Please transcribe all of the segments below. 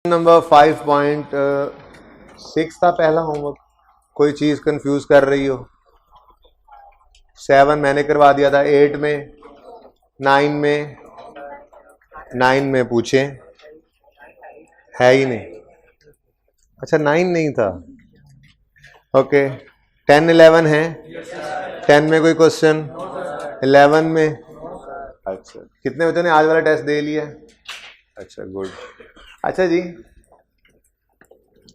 Number 5.6 था पहला homework. कोई चीज कंफ्यूज कर रही हो? 7 मैंने करवा दिया था, 8 में, 9 में पूछे, है ही नहीं। अच्छा 9 नहीं था, ओके। 10 11 है, 10 में कोई क्वेश्चन, 11 में। अच्छा कितने बच्चों ने आज वाला टेस्ट दे लिया? अच्छा गुड। अच्छा जी,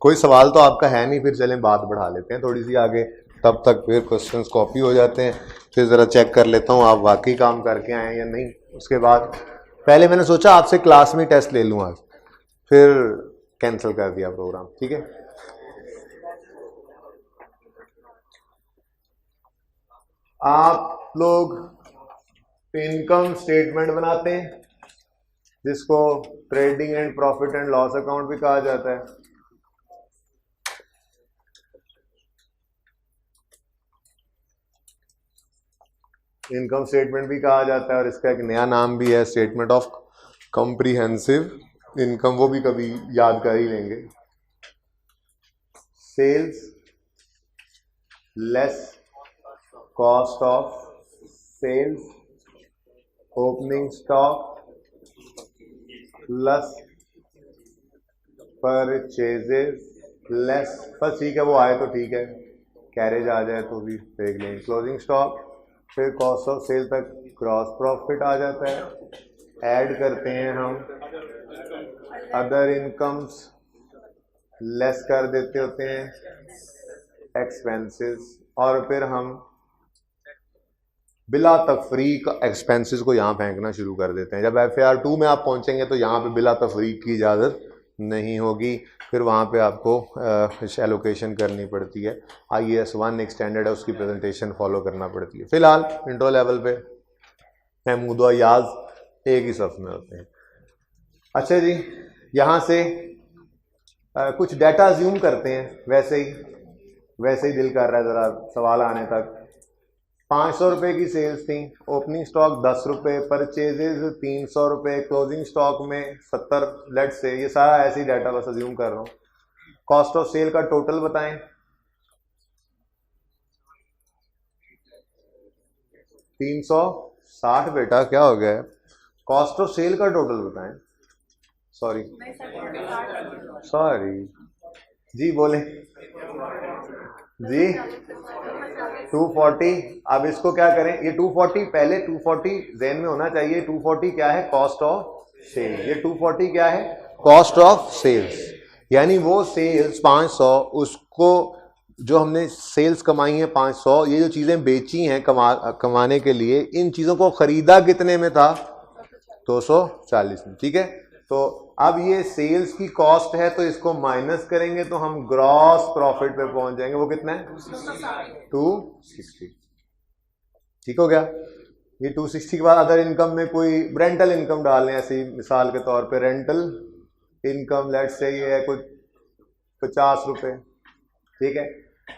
कोई सवाल तो आपका है नहीं, फिर चलें बात बढ़ा लेते हैं थोड़ी सी आगे, तब तक फिर क्वेश्चंस कॉपी हो जाते हैं। फिर ज़रा चेक कर लेता हूँ आप वाकई काम करके आए या नहीं। उसके बाद पहले मैंने सोचा आपसे क्लास में टेस्ट ले लूँ आज, फिर कैंसिल कर दिया प्रोग्राम। ठीक है, आप लोग इनकम स्टेटमेंट बनाते हैं जिसको trading and profit and loss account भी कहा जाता है। इनकम स्टेटमेंट भी कहा जाता है और इसका एक नया नाम भी है, स्टेटमेंट ऑफ कॉम्प्रिहेंसिव इनकम, वो भी कभी याद कर ही लेंगे। Sales less cost of sales opening stock plus purchases less, बस ठीक है, वो आए तो ठीक है, कैरेज आ जाए तो भी देख लेंगे। क्लोजिंग स्टॉक, फिर कॉस्ट ऑफ सेल तक क्रॉस प्रॉफिट आ जाता है। ऐड करते हैं हम अदर इनकम्स, लेस कर देते होते हैं एक्सपेंसेस, और फिर हम बिला तफरीक एक्सपेंसेस को यहाँ फेंकना शुरू कर देते हैं। जब FAR 2 में आप पहुँचेंगे तो यहाँ पे बिला तफरीक की इजाज़त नहीं होगी, फिर वहाँ पे आपको एलोकेशन करनी पड़ती है। IAS 1 एक स्टैंडर्ड है, उसकी प्रेजेंटेशन फॉलो करना पड़ती है। फिलहाल इंट्रो लेवल पे महमूद और याज एक ही सफ में होते हैं। अच्छा जी, यहाँ से कुछ डाटा अज्यूम करते हैं, वैसे ही दिल कर रहा है ज़रा सवाल आने तक। 500 रुपये की सेल्स थी, ओपनिंग स्टॉक 10 रुपये, परचेजेज 300 रुपये, क्लोजिंग स्टॉक में 70, लेट से, ये सारा ऐसे ही डाटा बस अज्यूम कर रहा हूँ। कॉस्ट ऑफ सेल का टोटल बताएं। 360 बेटा, क्या हो गया है? कॉस्ट ऑफ सेल का टोटल बताएं। सॉरी जी, बोले जी। 240। अब इसको क्या करें, ये 240 पहले 240 ज़हन में होना चाहिए। 240 क्या है? Cost of sales. ये 240 क्या है? कॉस्ट ऑफ सेल्स, यानी वो सेल्स 500, उसको जो हमने सेल्स कमाई है 500, ये जो चीजें बेची हैं कमाने के लिए, इन चीजों को खरीदा कितने में था? 240 में। ठीक है, तो अब ये सेल्स की कॉस्ट है, तो इसको माइनस करेंगे तो हम ग्रॉस प्रॉफिट पे पहुंच जाएंगे। वो कितना है? 260। ठीक हो गया। ये 260 के बाद अदर इनकम में कोई रेंटल इनकम डाल लें, ऐसी मिसाल के तौर पे रेंटल इनकम लेट्स से ये है कुछ 50 रुपये। ठीक है,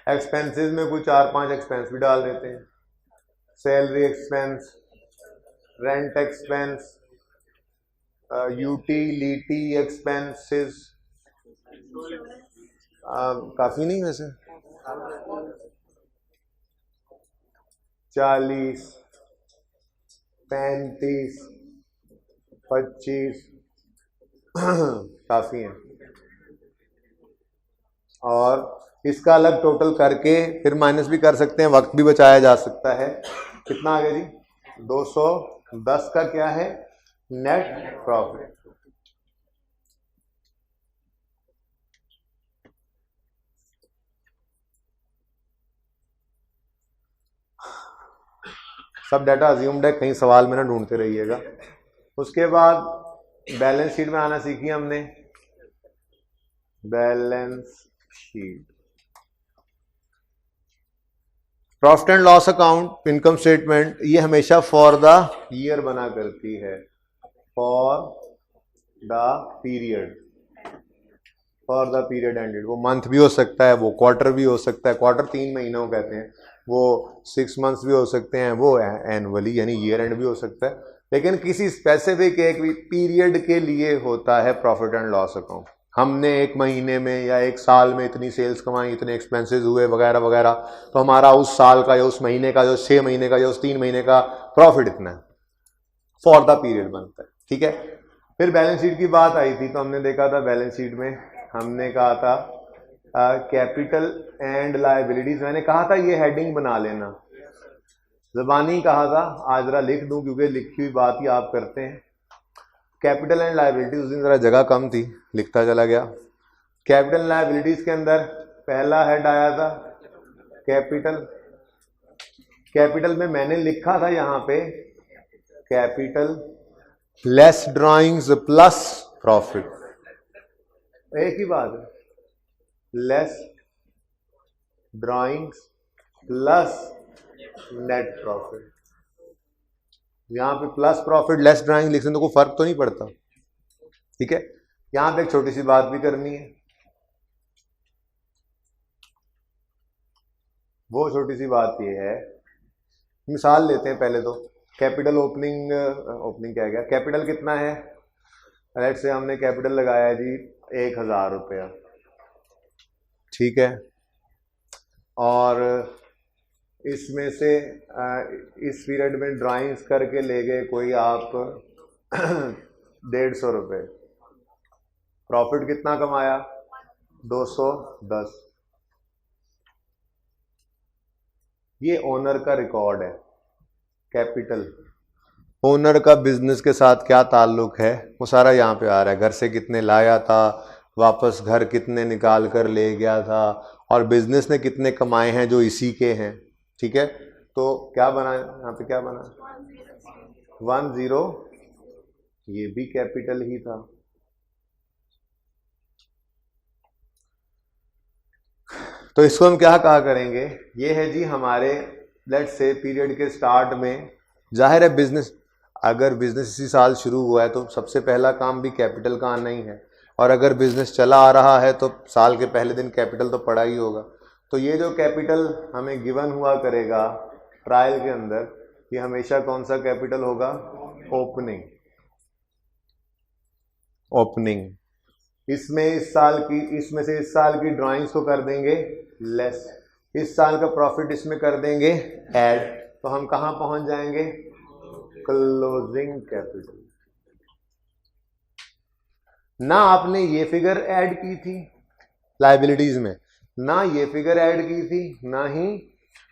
एक्सपेंसेस में कुछ 4-5 एक्सपेंस भी डाल देते हैं। Salary expense, rent expense, utility expenses, काफी नहीं वैसे, 40, 35, 25 काफी है। और इसका अलग टोटल करके फिर माइनस भी कर सकते हैं, वक्त भी बचाया जा सकता है। कितना आ गया जी? 210 का क्या है? Net profit. सब डाटा अज्यूम्ड है, कहीं सवाल में ना ढूंढते रहिएगा। उसके बाद बैलेंस शीट में आना सीखी हमने। Balance sheet, profit and loss account, income statement, ये हमेशा फॉर द ईयर बना करती है, for the period, for the period ended. वो मंथ भी हो सकता है, वो क्वार्टर भी हो सकता है, क्वार्टर 3 महीनों कहते हैं, वो 6 मंथ्स भी हो सकते हैं, वो एनुअली यानी ईयर एंड भी हो सकता है। लेकिन किसी स्पेसिफिक एक पीरियड के लिए होता है प्रॉफिट एंड लॉस अकाउंट। हमने एक महीने में या एक साल में इतनी सेल्स कमाई, इतने एक्सपेंसेस हुए वगैरह वगैरह, तो हमारा उस साल का या उस महीने का या उस 6 महीने का या उस 3 महीने का प्रॉफिट इतना है, फॉर द पीरियड बनता है। ठीक है, फिर बैलेंस शीट की बात आई थी, तो हमने देखा था बैलेंस शीट में हमने कहा था कैपिटल एंड लायबिलिटीज। मैंने कहा था ये हेडिंग बना लेना, ज़बानी कहा था, आज जरा लिख दूं क्योंकि लिखी हुई बात ही आप करते हैं। कैपिटल एंड लायबिलिटीज, उस दिन जरा जगह कम थी, लिखता चला गया। कैपिटल लायबिलिटीज के अंदर पहला हेड आया था कैपिटल। कैपिटल में मैंने लिखा था यहां पे capital less drawings plus profit, एक ही बात है, less drawings plus net profit. यहां पे प्लस प्रॉफिट लेस ड्राइंग लिखने तो कोई फर्क तो नहीं पड़ता। ठीक है, यहां पे एक छोटी सी बात भी करनी है, वो छोटी सी बात ये है, मिसाल लेते हैं पहले तो। कैपिटल ओपनिंग क्या गया, कैपिटल कितना है, लेट से हमने कैपिटल लगाया जी 1000 रुपया। ठीक है, और इसमें से इस पीरियड में ड्राइंग्स करके ले गए कोई आप 150 रुपये, प्रॉफिट कितना कमाया 210। ये ओनर का रिकॉर्ड है। कैपिटल, ओनर का बिजनेस के साथ क्या ताल्लुक है वो सारा यहाँ पे आ रहा है। घर से कितने लाया था, वापस घर कितने निकाल कर ले गया था, और बिजनेस ने कितने कमाए हैं जो इसी के हैं। ठीक है, तो क्या बना यहाँ पे, क्या बना 10, ये भी कैपिटल ही था। तो इसको हम क्या कहा करेंगे, ये है जी हमारे लेट्स से पीरियड के स्टार्ट में। जाहिर है बिजनेस, अगर बिजनेस इसी साल शुरू हुआ है तो सबसे पहला काम भी कैपिटल का आना ही है, और अगर बिजनेस चला आ रहा है तो साल के पहले दिन कैपिटल तो पड़ा ही होगा। तो ये जो कैपिटल हमें गिवन हुआ करेगा ट्रायल के अंदर, ये हमेशा कौन सा कैपिटल होगा, ओपनिंग। इसमें इसमें से इस साल की ड्राइंग्स को कर देंगे लेस, इस साल का प्रॉफिट इसमें कर देंगे ऐड, तो हम कहां पहुंच जाएंगे, क्लोजिंग कैपिटल। ना आपने ये फिगर ऐड की थी लायबिलिटीज में, ना ये फिगर ऐड की थी, ना ही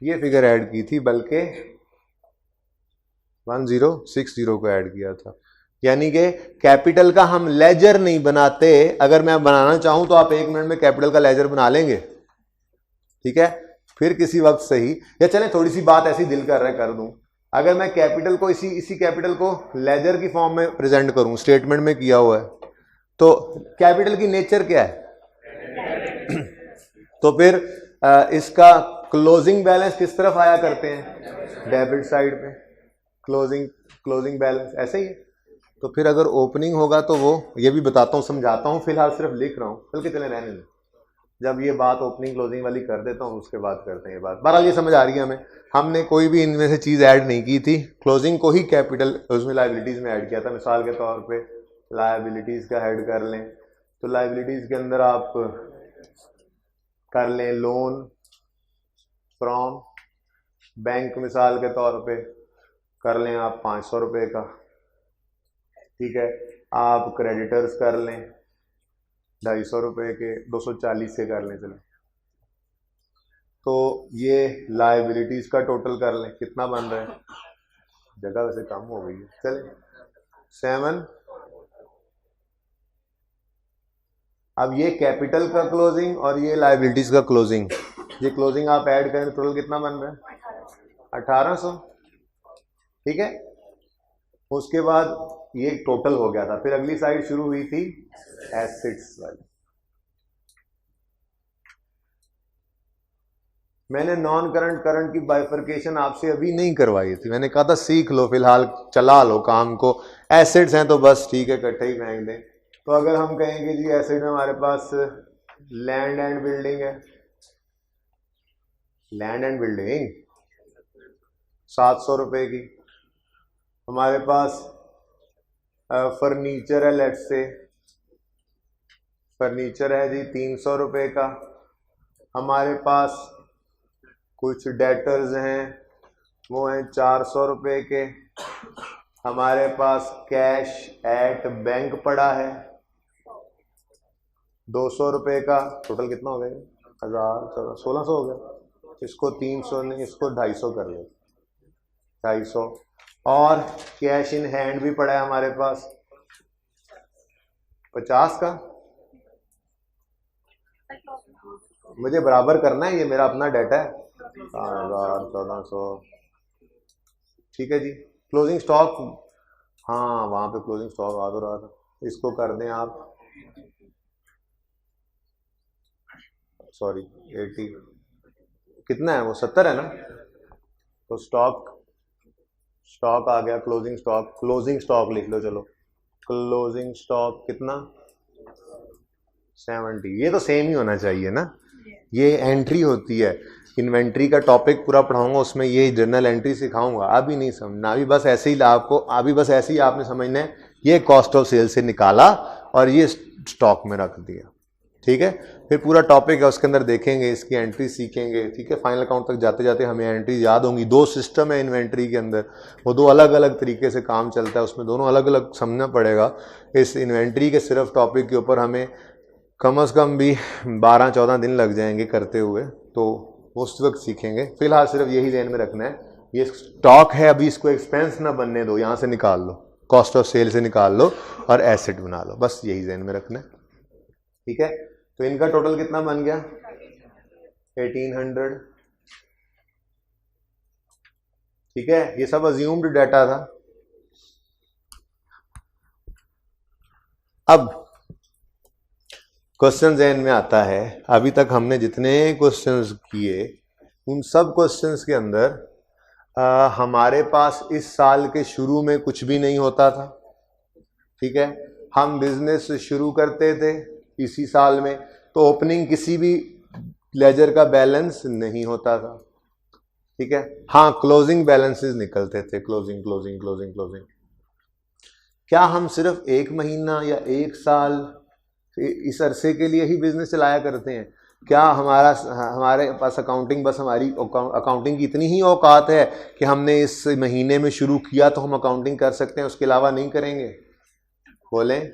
ये फिगर ऐड की थी, बल्कि 1060 को ऐड किया था। यानी कि कैपिटल का हम लेजर नहीं बनाते। अगर मैं बनाना चाहूं तो आप 1 मिनट में कैपिटल का लेजर बना लेंगे। ठीक है, फिर किसी वक्त सही, या चले थोड़ी सी बात ऐसी दिल कर रहा है कर दूं, अगर मैं कैपिटल को इसी कैपिटल को लेजर की फॉर्म में प्रेजेंट करूं, स्टेटमेंट में किया हुआ है, तो कैपिटल की नेचर क्या है तो फिर इसका क्लोजिंग बैलेंस किस तरफ आया करते हैं, डेबिट साइड पे, क्लोजिंग बैलेंस ऐसे ही है। तो फिर अगर ओपनिंग होगा तो वो, ये भी बताता हूँ, समझाता हूँ, फिलहाल सिर्फ लिख रहा हूँ, बल्कि चले रहने दें, जब ये बात ओपनिंग क्लोजिंग वाली कर देता हूँ उसके बाद करते हैं ये बात। बहरहाल ये समझ आ रही है हमें, हमने कोई भी इनमें से चीज़ ऐड नहीं की थी, क्लोजिंग को ही कैपिटल उसमें लायबिलिटीज़ में ऐड किया था। मिसाल के तौर पे लायबिलिटीज़ का हेड कर लें, तो लायबिलिटीज़ के अंदर आप कर लें लोन फ्रॉम बैंक, मिसाल के तौर पे कर लें आप 500 रुपये का। ठीक है, आप क्रेडिटर्स कर लें 250 रुपये के, 240 से कर लें चलें, तो ये लायबिलिटीज का टोटल कर लें, कितना बन रहा है, जगह वैसे कम हो गई है, चले 7। अब ये कैपिटल का क्लोजिंग और ये लायबिलिटीज का क्लोजिंग, ये क्लोजिंग आप ऐड करें टोटल कितना बन रहा है 1800। ठीक है, उसके बाद ये टोटल हो गया था। फिर अगली साइड शुरू हुई थी एसेट्स वाली। मैंने नॉन करंट करंट की बाइफर्केशन आपसे अभी नहीं करवाई थी, मैंने कहा था सीख लो, फिलहाल चला लो काम को। एसेट्स हैं तो बस ठीक है, इकट्ठे ही फेंक दें। तो अगर हम कहेंगे जी एसेट में हमारे पास लैंड एंड बिल्डिंग है, लैंड एंड बिल्डिंग 700 रुपये की, हमारे पास फर्नीचर है लेट्स से फर्नीचर है जी 300 रुपये का। हमारे पास कुछ डेटर्स हैं वो हैं 400 रुपये के। हमारे पास कैश एट बैंक पड़ा है 200 रुपये का। टोटल कितना हो गया? 1600 हो गया। इसको 300 नहीं, इसको 250 कर ले, 250। और कैश इन हैंड भी पड़ा है हमारे पास 50 का। मुझे बराबर करना है, ये मेरा अपना डाटा है। 1400 ठीक है जी। क्लोजिंग स्टॉक, हाँ वहां पे क्लोजिंग स्टॉक आ तो रहा था, इसको कर दें आप, सॉरी 80 कितना है वो 70 है ना। तो स्टॉक आ गया, क्लोजिंग स्टॉक लिख लो। चलो क्लोजिंग स्टॉक कितना 70। ये तो सेम ही होना चाहिए ना, ये एंट्री होती है। इन्वेंट्री का टॉपिक पूरा पढ़ाऊंगा, उसमें ये जर्नल एंट्री सिखाऊंगा। अभी नहीं समझना, अभी बस ऐसे ही आपने समझना है। ये कॉस्ट ऑफ सेल से निकाला और ये स्टॉक में रख दिया, ठीक है। फिर पूरा टॉपिक है उसके अंदर देखेंगे, इसकी एंट्री सीखेंगे, ठीक है। फाइनल अकाउंट तक जाते जाते हमें एंट्री याद होंगी। 2 सिस्टम है इन्वेंट्री के अंदर, वो 2 अलग अलग तरीके से काम चलता है, उसमें दोनों अलग अलग समझना पड़ेगा। इस इन्वेंट्री के सिर्फ टॉपिक के ऊपर हमें कम से कम भी 12-14 दिन लग जाएंगे करते हुए, तो उस वक्त सीखेंगे। फिलहाल सिर्फ यही ध्यान में रखना है, ये स्टॉक है, अभी इसको एक्सपेंस ना बनने दो, यहाँ से निकाल लो, कॉस्ट ऑफ सेल से निकाल लो और एसेट बना लो, बस यही ध्यान में रखना है, ठीक है। तो इनका टोटल कितना बन गया 1800, ठीक है। ये सब अज्यूम्ड डाटा था। अब क्वेश्चन ज़हन में आता है, अभी तक हमने जितने क्वेश्चंस किए उन सब क्वेश्चंस के अंदर हमारे पास इस साल के शुरू में कुछ भी नहीं होता था, ठीक है। हम बिजनेस शुरू करते थे इसी साल में, तो ओपनिंग किसी भी लेजर का बैलेंस नहीं होता था, ठीक है। हाँ क्लोजिंग बैलेंसेस निकलते थे, क्लोजिंग। क्या हम सिर्फ 1 महीना या 1 साल इस अरसे के लिए ही बिजनेस चलाया करते हैं? क्या हमारे पास अकाउंटिंग, बस हमारी अकाउंटिंग की इतनी ही औकात है कि हमने इस महीने में शुरू किया तो हम अकाउंटिंग कर सकते हैं, उसके अलावा नहीं करेंगे? बोलें,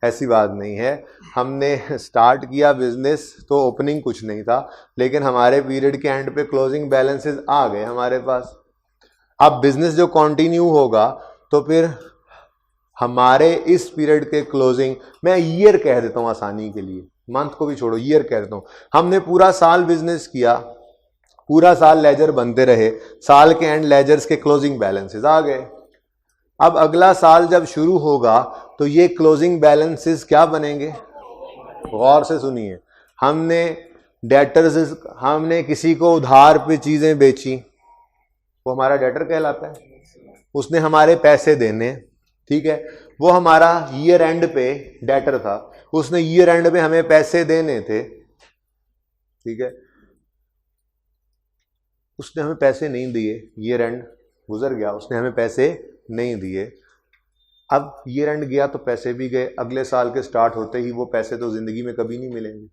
ऐसी बात नहीं है। हमने स्टार्ट किया बिजनेस तो ओपनिंग कुछ नहीं था, लेकिन हमारे पीरियड के एंड पे क्लोजिंग बैलेंसेस आ गए हमारे पास। अब बिजनेस जो कंटिन्यू होगा तो फिर हमारे इस पीरियड के क्लोजिंग, मैं ईयर कह देता हूं आसानी के लिए, मंथ को भी छोड़ो, ईयर कह देता हूं। हमने पूरा साल बिजनेस किया, पूरा साल लेजर बनते रहे, साल के एंड लेजर्स के क्लोजिंग बैलेंसेस आ गए। अब अगला साल जब शुरू होगा तो ये क्लोजिंग बैलेंसेस क्या बनेंगे? गौर से सुनिए। हमने डेटर्स, हमने किसी को उधार पे चीजें बेची, वो हमारा डेटर कहलाता है, उसने हमारे पैसे देने, ठीक है। वो हमारा ईयर एंड पे डेटर था, उसने ईयर एंड पे हमें पैसे देने थे, ठीक है। उसने हमें पैसे नहीं दिए, ईयर एंड गुजर गया, उसने हमें पैसे नहीं दिए। अब ईयर एंड गया तो पैसे भी गए, अगले साल के स्टार्ट होते ही वो पैसे तो जिंदगी में कभी नहीं मिलेंगे,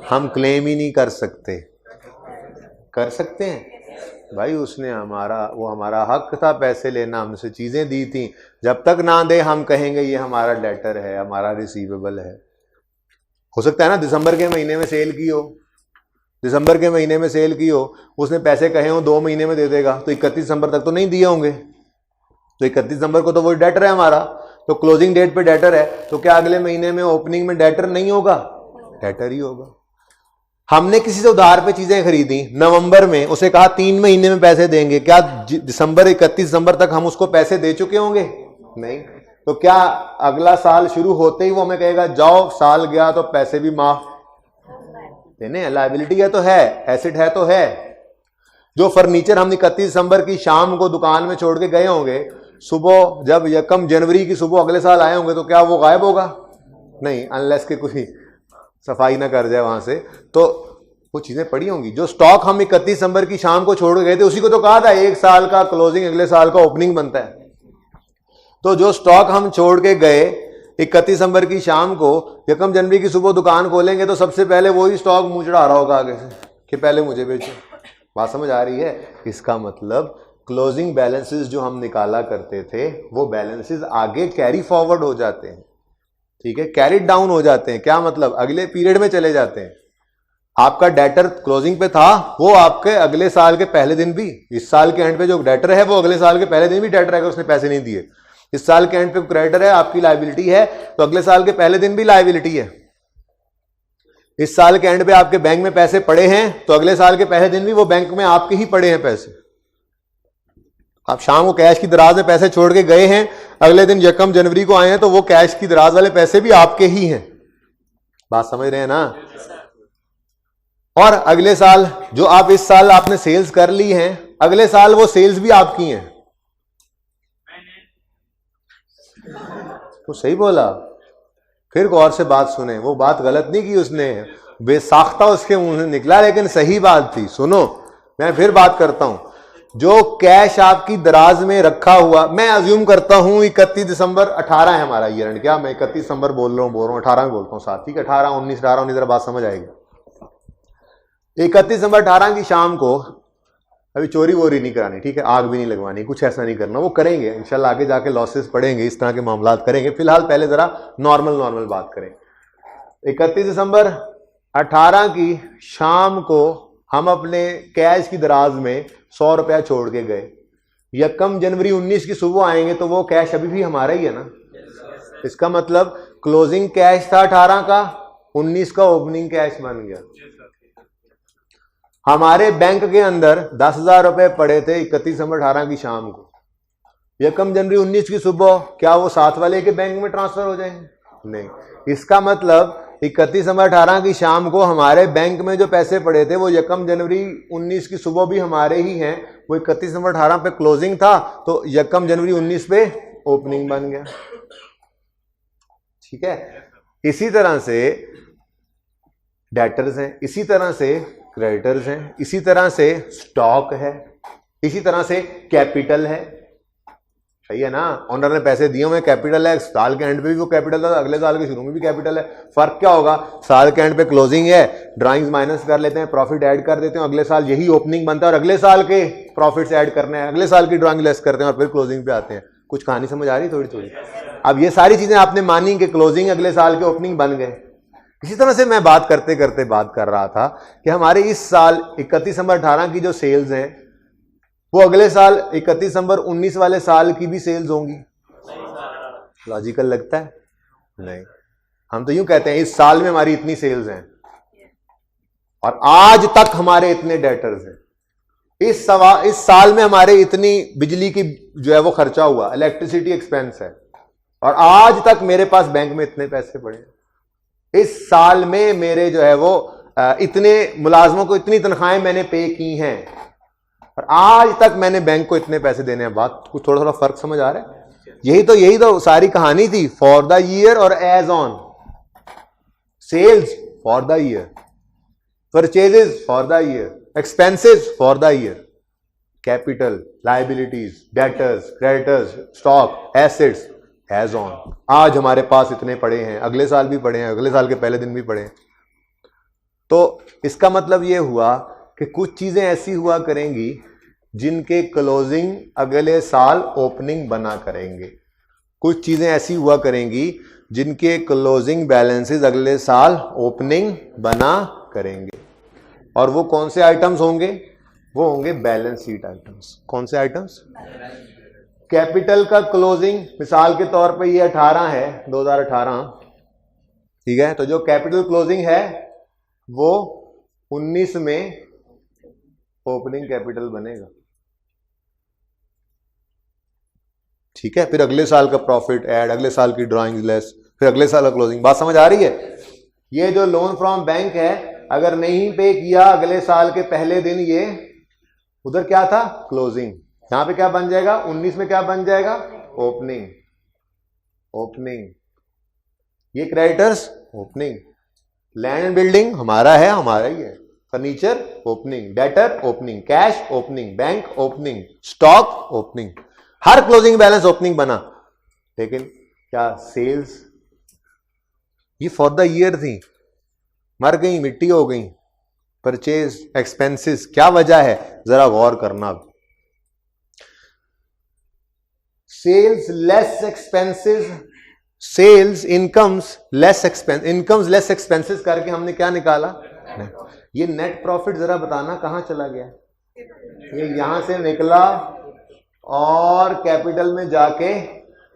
हम क्लेम ही नहीं कर सकते। कर सकते हैं भाई, उसने हमारा हक था पैसे लेना, हमसे चीजें दी थी, जब तक ना दे हम कहेंगे ये हमारा डेटर है, हमारा रिसीवेबल है। हो सकता है ना दिसंबर के महीने में सेल की हो, उसने पैसे कहे हो 2 महीने में दे देगा, तो 31 दिसंबर तक तो नहीं दिए होंगे, तो 31 दिसंबर को तो वो डेटर है हमारा, तो क्लोजिंग डेट पे डेटर है, तो क्या अगले महीने में ओपनिंग में डेटर नहीं होगा? डेटर ही होगा। हमने किसी से उधार पे चीजें खरीदी नवंबर में, उसे कहा 3 महीने में पैसे देंगे, क्या 31 दिसंबर तक हम उसको पैसे दे चुके होंगे? नहीं। तो क्या अगला साल शुरू होते ही वो हमें कहेगा जाओ, साल गया तो पैसे भी माफ देने? लायबिलिटी है तो है, एसेट है तो है। जो फर्नीचर हम 31 दिसंबर की शाम को दुकान में छोड़ के गए होंगे, सुबह जब 1 जनवरी की सुबह अगले साल आए होंगे, तो क्या वो गायब होगा? नहीं, अनलेस के कोई सफाई ना कर जाए वहां से, तो वो चीजें पड़ी होंगी। जो स्टॉक हम 31 दिसंबर की शाम को छोड़ गए थे, उसी को तो कहा था 1 साल का क्लोजिंग अगले साल का ओपनिंग बनता है। तो जो स्टॉक हम छोड़ के गए 31 दिसंबर की शाम को 1 जनवरी की सुबह दुकान खोलेंगे तो सबसे पहले वही स्टॉक मुंह चढ़ा रहा होगा आगे से कि पहले मुझे बेचो। बात समझ आ रही है? इसका मतलब क्लोजिंग बैलेंसेस जो हम निकाला करते थे वो बैलेंसेस आगे कैरी फॉरवर्ड हो जाते हैं, ठीक है, कैरिड डाउन हो जाते हैं। क्या मतलब? अगले पीरियड में चले जाते हैं। आपका डेटर क्लोजिंग पे था, वो आपके अगले साल के पहले दिन भी, इस साल के एंड पे जो डेटर है वो अगले साल के पहले दिन भी डेटर है, उसने पैसे नहीं दिए। इस साल के एंड पे क्रेडिटर है, आपकी लायबिलिटी है, तो अगले साल के पहले दिन भी लायबिलिटी है। इस साल के एंड पे आपके बैंक में पैसे पड़े हैं तो अगले साल के पहले दिन भी वो बैंक में आपके ही पड़े हैं पैसे। आप शाम को कैश की दराज में पैसे छोड़ के गए हैं, अगले दिन 1 जनवरी को आए हैं तो वो कैश की दराज वाले पैसे भी आपके ही हैं। बात समझ रहे हैं ना? और अगले साल जो आप इस साल आपने सेल्स कर ली हैं, अगले साल वो सेल्स भी आपकी हैं। तो सही बोला, फिर गौर से बात सुने, वो बात गलत नहीं की उसने, बेसाख्ता उसके मुंह से निकला लेकिन सही बात थी। सुनो, मैं फिर बात करता हूं, जो कैश आपकी दराज में रखा हुआ, मैं अज्यूम करता हूं 31 दिसंबर 18 है हमारा ईयर एंड, क्या मैं 31 दिसंबर बोल रहा हूं 18 में बोलता हूं साथ, ठीक है, 18 19 जरा बात समझ आएगी। 31 दिसंबर 18 की शाम को, अभी चोरी वोरी नहीं करानी, ठीक है, आग भी नहीं लगवानी, कुछ ऐसा नहीं करना, वो करेंगे इंशाल्लाह, आगे जाके लॉसेस पड़ेंगे, इस तरह के मामला करेंगे, फिलहाल पहले जरा नॉर्मल बात करें। 31 दिसंबर 18 की शाम को हम अपने कैश की दराज में 100 रुपया छोड़ के गए। 1 जनवरी 19 की सुबह आएंगे तो वो कैश अभी भी हमारा ही है ना। इसका मतलब क्लोजिंग कैश था 18 का, 19 का ओपनिंग कैश बन गया। हमारे बैंक के अंदर 10,000 रुपए पड़े थे 31 दिसंबर 18 की शाम को। 1 जनवरी 19 की सुबह क्या वो साथ वाले के बैंक में ट्रांसफर हो जाएंगे? नहीं। इसका मतलब 31 दिसंबर 18 की शाम को हमारे बैंक में जो पैसे पड़े थे वो 1 जनवरी 19 की सुबह भी हमारे ही हैं। वो 31 दिसंबर 18 पे क्लोजिंग था तो 1 जनवरी 19 पे ओपनिंग बन गया, ठीक है। इसी तरह से डेटर्स हैं, इसी तरह से क्रेडिटर्स हैं, इसी तरह से स्टॉक है, इसी तरह से कैपिटल है, सही है ना। ओनर ने पैसे दिए हुए, कैपिटल है, साल के एंड पे भी वो कैपिटल था, अगले साल के शुरू में भी कैपिटल है। फर्क क्या होगा? साल के एंड पे क्लोजिंग है, ड्राइंग्स माइनस कर लेते हैं, प्रॉफिट ऐड कर देते हैं, अगले साल यही ओपनिंग बनता है और अगले साल के प्रॉफिट्स ऐड करने हैं, अगले साल की ड्राइंग लेस करते हैं और फिर क्लोजिंग पे आते हैं। कुछ कहानी समझ आ रही थोड़ी थोड़ी? अब ये सारी चीजें आपने मानी कि क्लोजिंग अगले साल के ओपनिंग बन गए। इसी तरह से मैं बात करते करते बात कर रहा था कि हमारे इस साल 31 दिसंबर 18 की जो सेल्स हैं वो अगले साल 31 दिसंबर 19 वाले साल की भी सेल्स होंगी। लॉजिकल लगता है? नहीं। हम तो यूं कहते हैं इस साल में हमारी इतनी सेल्स हैं और आज तक हमारे इतने डेटर्स हैं, इस साल में हमारे इतनी बिजली की जो है वो खर्चा हुआ, इलेक्ट्रिसिटी एक्सपेंस है, और आज तक मेरे पास बैंक में इतने पैसे पड़े हैं, इस साल में मेरे जो है वो इतने मुलाजमों को इतनी तनख्वाहें मैंने पे की हैं और आज तक मैंने बैंक को इतने पैसे देने हैं। बात कुछ थोड़ा थोड़ा फर्क समझ आ रहा है? यही तो सारी कहानी थी। फॉर द ईयर और as on, sales for the year, purchases for the year, expenses for the year, capital, liabilities, debtors, creditors, stock, assets as on. आज हमारे पास इतने पड़े हैं, अगले साल भी पड़े हैं, अगले साल के पहले दिन भी पड़े हैं। तो इसका मतलब यह हुआ कि कुछ चीजें ऐसी हुआ करेंगी जिनके क्लोजिंग अगले साल ओपनिंग बना करेंगे, कुछ चीजें ऐसी हुआ करेंगी जिनके क्लोजिंग बैलेंसेस अगले साल ओपनिंग बना करेंगे। और वो कौन से आइटम्स होंगे? वो होंगे बैलेंस शीट आइटम्स। कौन से आइटम्स? कैपिटल का क्लोजिंग मिसाल के तौर पे ये 18 है, 2018, ठीक है, तो जो कैपिटल क्लोजिंग है वो 19 में ओपनिंग कैपिटल बनेगा, ठीक है। फिर अगले साल का प्रॉफिट ऐड, अगले साल की ड्राइंग लेस, फिर अगले साल का क्लोजिंग। बात समझ आ रही है? ये जो लोन फ्रॉम बैंक है, अगर नहीं पे किया अगले साल के पहले दिन, ये उधर क्या था? क्लोजिंग। यहां पे क्या बन जाएगा? 19 में क्या बन जाएगा? ओपनिंग। ओपनिंग। ये creditors opening, land and building हमारा है, हमारा ही है, furniture opening, debtor opening, cash opening, bank opening, stock opening, हर क्लोजिंग बैलेंस ओपनिंग बना। लेकिन क्या सेल्स ये फॉर द ईयर थी, मर गई, मिट्टी हो गई। परचेज एक्सपेंसेस, क्या वजह है, जरा गौर करना। Sales less expenses, sales incomes less expense, incomes less expenses करके हमने क्या निकाला, ये नेट प्रॉफिट जरा बताना कहां चला गया। ये यहां से निकला और कैपिटल में जाके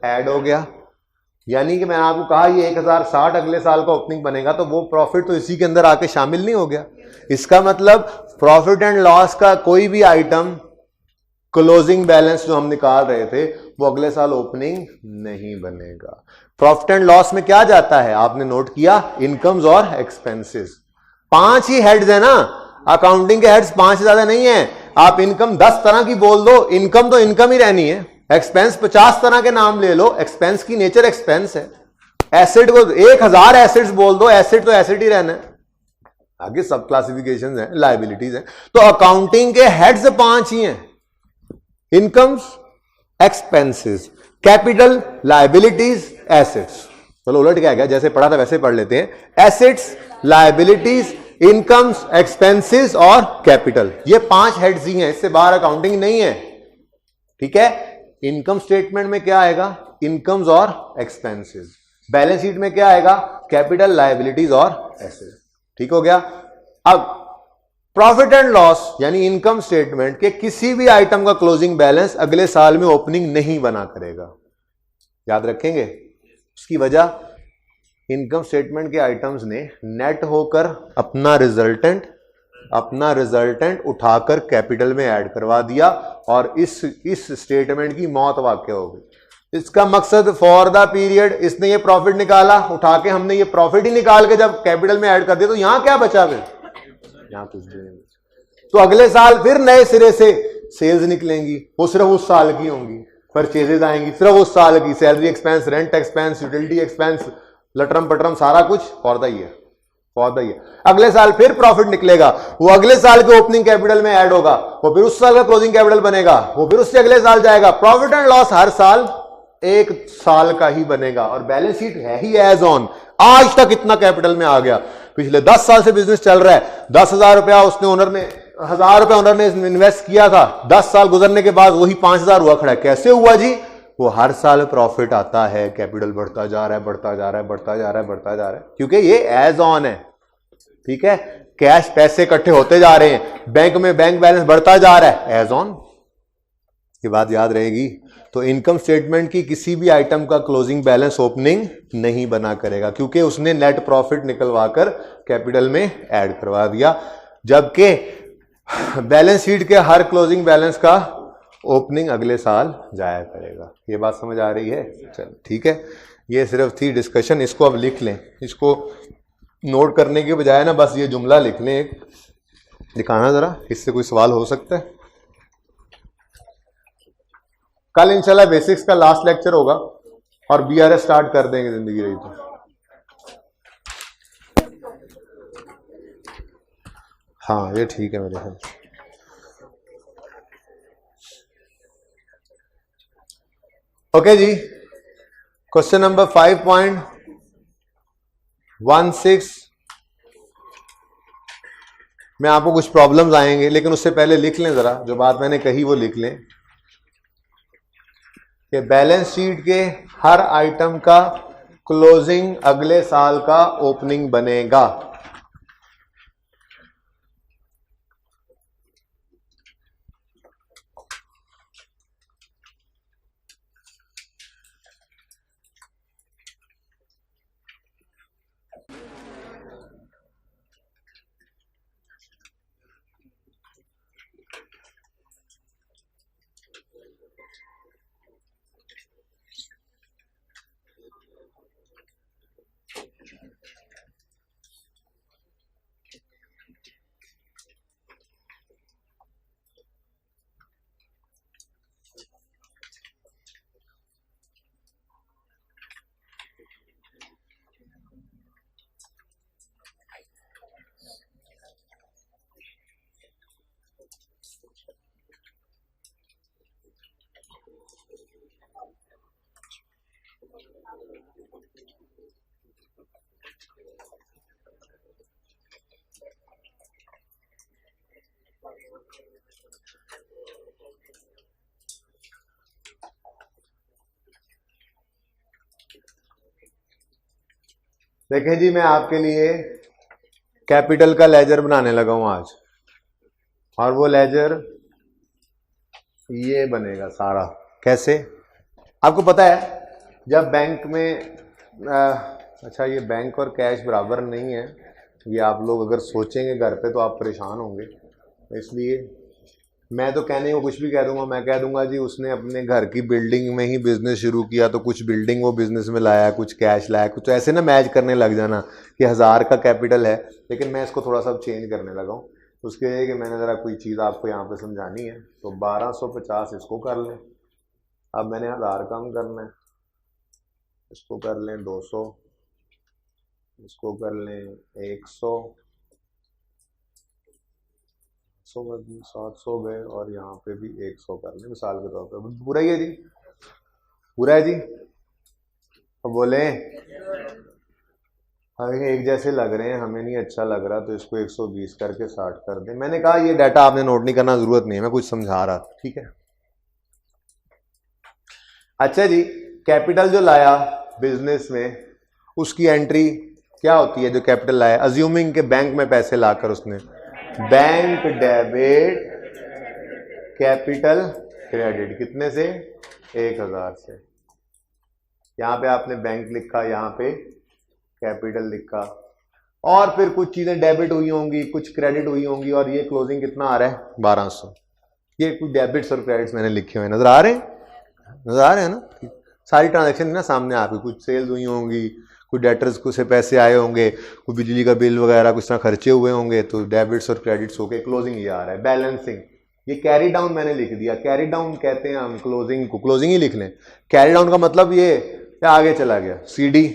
ऐड हो गया। यानी कि मैंने आपको कहा ये 1060 अगले साल का ओपनिंग बनेगा, तो वो प्रॉफिट तो इसी के अंदर आके शामिल नहीं हो गया। इसका मतलब प्रॉफिट एंड लॉस का कोई भी आइटम क्लोजिंग बैलेंस जो हम निकाल रहे थे वो अगले साल ओपनिंग नहीं बनेगा। प्रॉफिट एंड लॉस में क्या जाता है, आपने नोट किया, इनकम्स और एक्सपेंसेस। 5 ही हेड्स है ना, अकाउंटिंग के हेड्स 5 से ज्यादा नहीं है। आप इनकम 10 तरह की बोल दो, इनकम तो इनकम ही रहनी है। एक्सपेंस 50 तरह के नाम ले लो, एक्सपेंस की नेचर एक्सपेंस है। एसेट को 1000 एसेट्स बोल दो, एसेट तो एसेट ही रहना है। आगे सब क्लासिफिकेशन है, लायबिलिटीज है। तो अकाउंटिंग के हेड्स 5 ही हैं, incomes, expenses, capital, liabilities, assets. चलो उलट क्या गया, जैसे पढ़ा था वैसे पढ़ लेते हैं। एसेट्स, लायबिलिटीज, इनकम्स, एक्सपेंसेस और कैपिटल, ये 5 हेड्स ही हैं, इससे बाहर अकाउंटिंग नहीं है। ठीक है। इनकम स्टेटमेंट में क्या आएगा, इनकम्स और एक्सपेंसेस। बैलेंस शीट में क्या आएगा, कैपिटल, लायबिलिटीज और एसेट्स। ठीक हो गया। अब प्रॉफिट एंड लॉस यानी इनकम स्टेटमेंट के किसी भी आइटम का क्लोजिंग बैलेंस अगले साल में ओपनिंग नहीं बना करेगा। याद रखेंगे उसकी वजह, इनकम स्टेटमेंट के आइटम्स ने नेट होकर अपना रिजल्टेंट उठाकर कैपिटल में ऐड करवा दिया और इस स्टेटमेंट की मौत वाक़ हो गई। इसका मकसद फॉर द पीरियड, इसने ये प्रॉफिट निकाला, उठा के हमने ये प्रॉफिट ही निकाल के जब कैपिटल में ऐड कर दिया, तो यहां क्या बचा, फिर यहां कुछ भी नहीं बचा। तो अगले साल फिर नए सिरे से सेल्स निकलेंगी, वो सिर्फ उस साल की होंगी। परचेजेज आएंगी सिर्फ उस साल की, salary expense, rent expense, utility expense, लटरम पटरम सारा कुछ फॉर द ईयर। अगले साल फिर प्रॉफिट निकलेगा, वो अगले साल के ओपनिंग कैपिटल में ऐड होगा, वो फिर उस साल का क्लोजिंग कैपिटल बनेगा, वो फिर उससे अगले साल जाएगा। प्रॉफिट एंड लॉस हर साल 1 साल का ही बनेगा और बैलेंस शीट है ही एज ऑन। आज तक इतना कैपिटल में आ गया, पिछले 10 साल से बिजनेस चल रहा है, 10,000 रुपया उसने ओनर ने 1000 रुपया ओनर ने इन्वेस्ट किया था, 10 साल गुजरने के बाद वही 5000 हुआ खड़ा है। कैसे हुआ जी, वो हर साल प्रॉफिट आता है, कैपिटल बढ़ता जा रहा है, बढ़ता जा रहा है, बढ़ता जा रहा है, बढ़ता जा रहा है, क्योंकि ये एज ऑन है। ठीक है, कैश पैसे इकट्ठे होते जा रहे हैं, बैंक में बैंक बैलेंस बढ़ता जा रहा है, एज ऑन। ये बात याद रहेगी। तो इनकम स्टेटमेंट की किसी भी आइटम का क्लोजिंग बैलेंस ओपनिंग नहीं बना करेगा, क्योंकि उसने नेट प्रॉफिट निकलवाकर कैपिटल में ऐड करवा दिया, जबकि बैलेंस शीट के हर क्लोजिंग बैलेंस का ओपनिंग अगले साल जाया करेगा। ये बात समझ आ रही है? चल ठीक है, ये सिर्फ थी डिस्कशन, इसको अब लिख लें। इसको नोट करने के बजाय ना बस ये जुमला लिख लें, एक दिखाना जरा, इससे कोई सवाल हो सकता है। कल इंशाल्लाह बेसिक्स का लास्ट लेक्चर होगा और बीआरएस स्टार्ट कर देंगे जिंदगी रही तो। हाँ ये ठीक है मेरे ख्याल। ओके जी, क्वेश्चन नंबर 5.16 में आपको कुछ प्रॉब्लम्स आएंगे, लेकिन उससे पहले लिख लें जरा, जो बात मैंने कही वो लिख लें कि बैलेंस शीट के हर आइटम का क्लोजिंग अगले साल का ओपनिंग बनेगा। देखें जी, मैं आपके लिए कैपिटल का लेजर बनाने लगा हूं आज, और वो लेजर ये बनेगा सारा। कैसे? आपको पता है जब बैंक में अच्छा, ये बैंक और कैश बराबर नहीं है, ये आप लोग अगर सोचेंगे घर पे तो आप परेशान होंगे। इसलिए मैं तो कहने को कुछ भी कह दूंगा। मैं कह दूंगा जी उसने अपने घर की बिल्डिंग में ही बिजनेस शुरू किया तो कुछ बिल्डिंग वो बिजनेस में लाया, कुछ कैश लाया, कुछ ऐसे ना मैच करने लग जाना कि 1000 का कैपिटल है। लेकिन मैं इसको थोड़ा सा चेंज करने लगा हूँ उसके लिए कि मैंने ज़रा कोई चीज़ आपको यहाँ पे समझानी है। तो 1250 इसको कर लें। अब मैंने 1000 कम करना है, इसको कर लें 200, इसको कर लें 100, 700 गए, और यहाँ पे भी 100 कर लें मिसाल के तौर पर। पूरा ही है जी? पूरा है जी? अब बोले हमें एक जैसे लग रहे हैं, हमें नहीं अच्छा लग रहा, तो इसको 120 करके 60 कर दें। मैंने कहा ये डाटा आपने नोट नहीं करना, जरूरत नहीं है, मैं कुछ समझा रहा था, ठीक है? अच्छा जी, कैपिटल जो लाया बिजनेस में उसकी एंट्री क्या होती है? जो कैपिटल लाया, अज्यूमिंग के बैंक में पैसे लाकर उसने बैंक डेबिट कैपिटल क्रेडिट, कितने से? 1000 से। यहां पे आपने बैंक लिखा, यहां पे कैपिटल लिखा, और फिर कुछ चीजें डेबिट हुई होंगी, कुछ क्रेडिट हुई होंगी, और ये क्लोजिंग कितना आ रहा है? 1200। ये कुछ डेबिट्स और क्रेडिट्स मैंने लिखे हुए नजर आ रहे हैं? नजर आ रहे हैं ना? सारी ट्रांजैक्शन ना सामने आपकी, कुछ सेल्स हुई होंगी, कुछ डेटर्स को से पैसे आए होंगे, कुछ बिजली का बिल वगैरह कुछ तरह खर्चे हुए होंगे, तो डेबिट्स और क्रेडिट्स होके क्लोजिंग ये आ रहा है। बैलेंसिंग, ये कैरी डाउन मैंने लिख दिया। कैरी डाउन कहते हैं हम क्लोजिंग को, क्लोजिंग ही लिख लें। कैरी डाउन का मतलब ये आगे चला गया। सीडी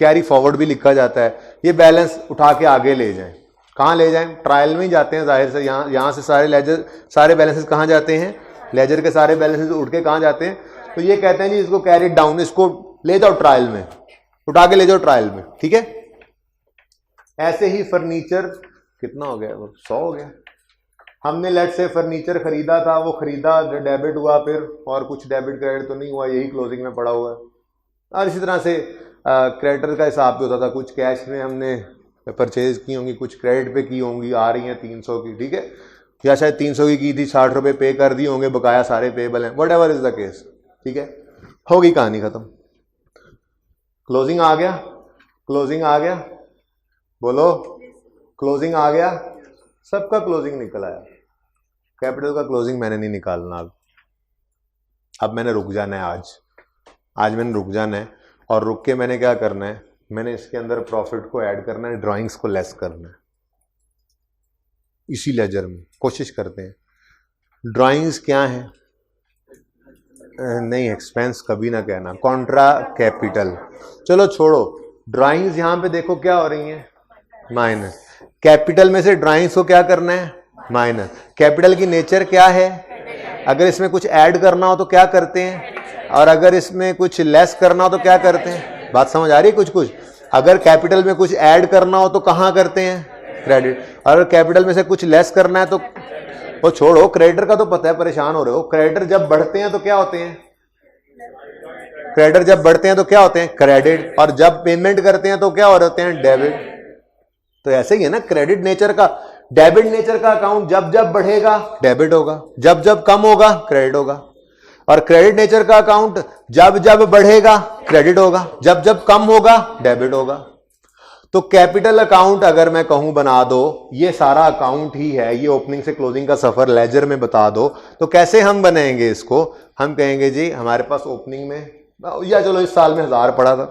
कैरी फॉरवर्ड भी लिखा जाता है। ये बैलेंस उठा के आगे ले जाएं। कहाँ ले जाएं? ट्रायल में ही जाते हैं जाहिर से। यहाँ से सारे लेजर, सारे बैलेंसेस कहाँ जाते हैं? लेजर के सारे बैलेंसेस उठ के कहाँ जाते हैं? तो ये कहते हैं जी इसको कैरी डाउन, इसको ले जाओ ट्रायल में, उठा के ले जाओ ट्रायल में, ठीक है? ऐसे ही फर्नीचर कितना हो गया? 100 हो गया। हमने लेट से फर्नीचर खरीदा था, वो खरीदा, डेबिट हुआ फिर, और कुछ डेबिट क्रेडिट तो नहीं हुआ, यही क्लोजिंग में पड़ा हुआ है। और इसी तरह से क्रेडिटर का हिसाब भी होता था। कुछ कैश में हमने परचेज की होंगी, कुछ क्रेडिट पे की होंगी, आ रही हैं 300 की, ठीक है? या शायद 300 की थी, 60 रुपये पे कर दिए होंगे, बकाया सारे पेबल हैं, what ever is the case, ठीक है? होगी कहानी खत्म। क्लोजिंग आ गया, क्लोजिंग आ गया, बोलो क्लोजिंग आ गया। सबका क्लोजिंग निकल आया। कैपिटल का क्लोजिंग मैंने नहीं निकालना अब मैंने रुक जाना है। आज मैंने रुक जाना है, और रुक के मैंने क्या करना है? मैंने इसके अंदर प्रॉफिट को ऐड करना है, ड्राइंग्स को लेस करना है। इसी लेजर में कोशिश करते हैं। ड्राइंग्स क्या है? नहीं, एक्सपेंस कभी ना कहना, कॉन्ट्रा कैपिटल। चलो छोड़ो, ड्राइंग्स यहां पे देखो क्या हो रही हैं? माइनस। कैपिटल में से ड्राइंग्स को क्या करना है? माइनस। कैपिटल की नेचर क्या है? अगर इसमें कुछ ऐड करना हो तो क्या करते हैं, और अगर इसमें कुछ लेस करना हो तो क्या करते हैं? बात समझ आ रही है? कुछ अगर कैपिटल में कुछ ऐड करना हो तो कहां करते हैं? क्रेडिट। अगर कैपिटल में से कुछ लेस करना है तो वो छोड़ो, क्रेडिटर का तो पता है, परेशान हो रहे हो। क्रेडिटर जब बढ़ते हैं तो क्या होते हैं? क्रेडिटर जब बढ़ते हैं तो क्या होते हैं? क्रेडिट। और जब पेमेंट करते हैं तो क्या हो रहे हैं? डेबिट। तो ऐसे ही है ना क्रेडिट नेचर का। डेबिट नेचर का अकाउंट जब जब बढ़ेगा डेबिट होगा, जब जब कम होगा क्रेडिट होगा। और क्रेडिट नेचर का अकाउंट जब जब बढ़ेगा क्रेडिट होगा, जब जब कम होगा डेबिट होगा। तो कैपिटल अकाउंट अगर मैं कहूं बना दो, ये सारा अकाउंट ही है, ये ओपनिंग से क्लोजिंग का सफर लेजर में बता दो, तो कैसे हम बनाएंगे इसको? हम कहेंगे जी हमारे पास ओपनिंग में, या चलो इस साल में 1000 पड़ा था,